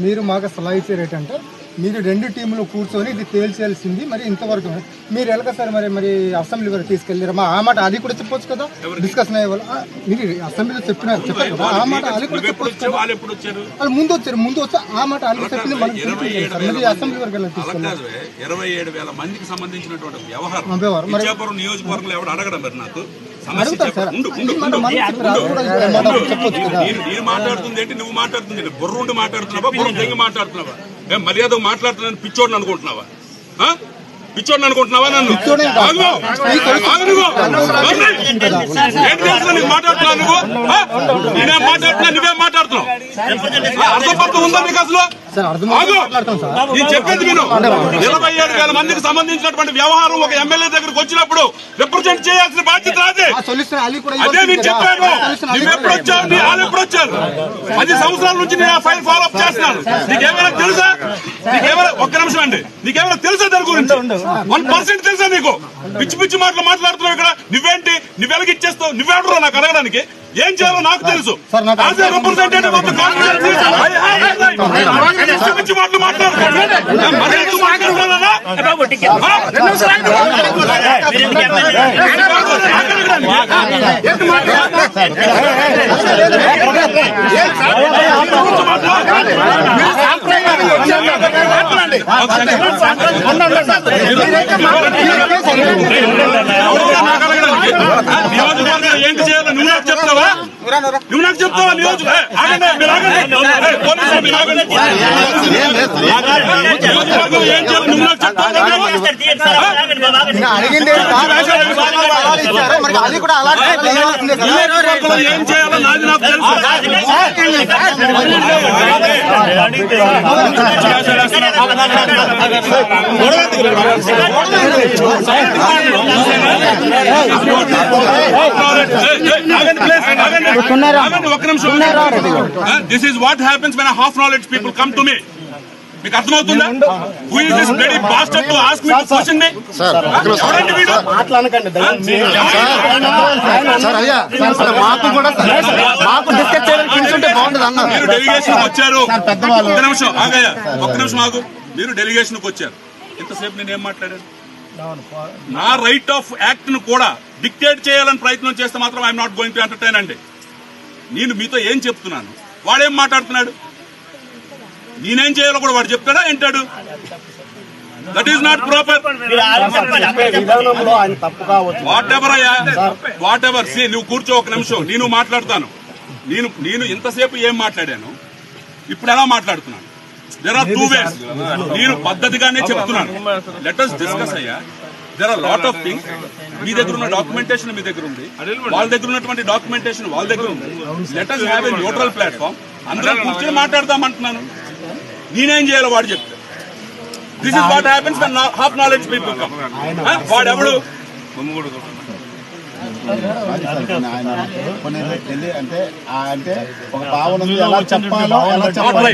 మీరు మాకు సలహా ఇచ్చే రేట్ అంటే మీరు రెండు టీంలు కూర్చొని ఇది తేల్చేయాల్సింది మరి ఇంతవరకు మీరు ఎలాగ సార్ మరి అసెంబ్లీ వరకు తీసుకెళ్ళారు మా ఆ మాట అది కూడా చెప్పొచ్చు కదా డిస్కషన్ అయ్యే వాళ్ళు మీరు అసెంబ్లీలో చెప్పారు కదా ఆ మాట అది కూడా చెప్పొచ్చు కదా వాళ్ళు ముందు వచ్చి ఆ మాట అది చెప్పింది మనకి అసెంబ్లీ వరకు వెళ్ళి తీసుకెళ్ళారు 27,000 మందికి సంబంధించినటువంటి వ్యవహారం నియోజకవర్గంలో ఎవరు అడగడం మరి నాకు నేను మాట్లాడుతుంది ఏంటి నువ్వు మాట్లాడుతుంది బుర్రుండి మాట్లాడుతున్నావా బుర్ర తెంగి మాట్లాడుతున్నావా మర్యాద మాట్లాడుతున్నాను పిచ్చోడిని అనుకుంటున్నావా పిచ్చోడిని అనుకుంటున్నావా నన్ను మాట్లాడుతున్నావు నువ్వు నేనేం మాట్లాడుతున్నా నువ్వేం మాట్లాడుతున్నావు అర్థపర్థం ఉందా నీకు అసలు నేను చెప్పేది విను 27,000 మందికి సంబంధించినటువంటి వ్యవహారం ఒక ఎమ్మెల్యే దగ్గరకు వచ్చినప్పుడు రిప్రజెంట్ చేయాల్సిన బాధ్యత అదే నేను చెప్పాను నువ్వెప్పుడు వచ్చావు నీ వాళ్ళు ఎప్పుడు వచ్చారు 10 సంవత్సరాల నుంచి నేను ఆ ఫైల్ ఫాలో అప్ చేస్తున్నాను నీకేమైనా తెలుసా నీకేమైనా ఒక్క నిమిషం అండి నీకేమైనా తెలుసా దాని గురించి 1% తెలుసా నీకు పిచ్చి పిచ్చి మాటలు మాట్లాడుతున్నావు ఇక్కడ నువ్వేంటి నువ్వెలకి ఇచ్చేస్తావు నువ్వెవడరా నాకు అడగడానికి ఏం చేయాలో నాకు తెలుసు రిప్రజెంటేటివ్ ఆఫ్ ద పిచ్చి మాటలు ఏంటి చేయాలో నువ్వు నాకు చెప్తావా నువ్వు నాకు చెప్తావా నియోజకవర్గం ఏం చేయాలి నువ్వు నాకు చెప్తావా ఏం చేయాలో నాది నాకు This is what happens when a half knowledge people come to me. మీకు అర్థమవుతుందా? Who is this bloody bastard to ask me to question me? ఎవరండి వీడు? మీరు డెలిగేషన్ వచ్చారు ఒక్క నిమిషం ఆగు మీరు డెలిగేషన్ వచ్చారు ఇంతసేపు నేను ఏం మాట్లాడాను నా రైట్ ఆఫ్ యాక్ట్ ను కూడా డిక్టేట్ చేయాలని ప్రయత్నం చేస్తే మాత్రం I'm not going to entertain అండి నేను మీతో ఏం చెప్తున్నాను వాడేం మాట్లాడుతున్నాడు నేనేం చేయాలో కూడా వాడు చెప్తాడా ఏంటాడు that is not proper whatever see నువ్వు కూర్చో ఒక నిమిషం నేను మాట్లాడతాను నేను ఇంతసేపు ఏం మాట్లాడాను ఇప్పుడు ఎలా మాట్లాడుతున్నాను దేర్ ఆర్ 2 ways నేను పద్ధతిగానే చెప్తున్నాను లెట్ us డిస్కస్ అయ్యా there are lot of things మీ దగ్గర ఉన్న డాక్యుమెంటేషన్ మీ దగ్గర ఉంది వాళ్ళ దగ్గర ఉన్నటువంటి డాక్యుమెంటేషన్ వాళ్ళ దగ్గర ఉంది let us have a neutral platform అందరం కూర్చొని మాట్లాడదామంటున్నాను నేనేం చేయాలో వాడు చెప్తా this is what happens when half knowledge people come వాడెవడు అంటే ఒక భావన ఎలా చెప్పాలో ఎలా చెప్పాలో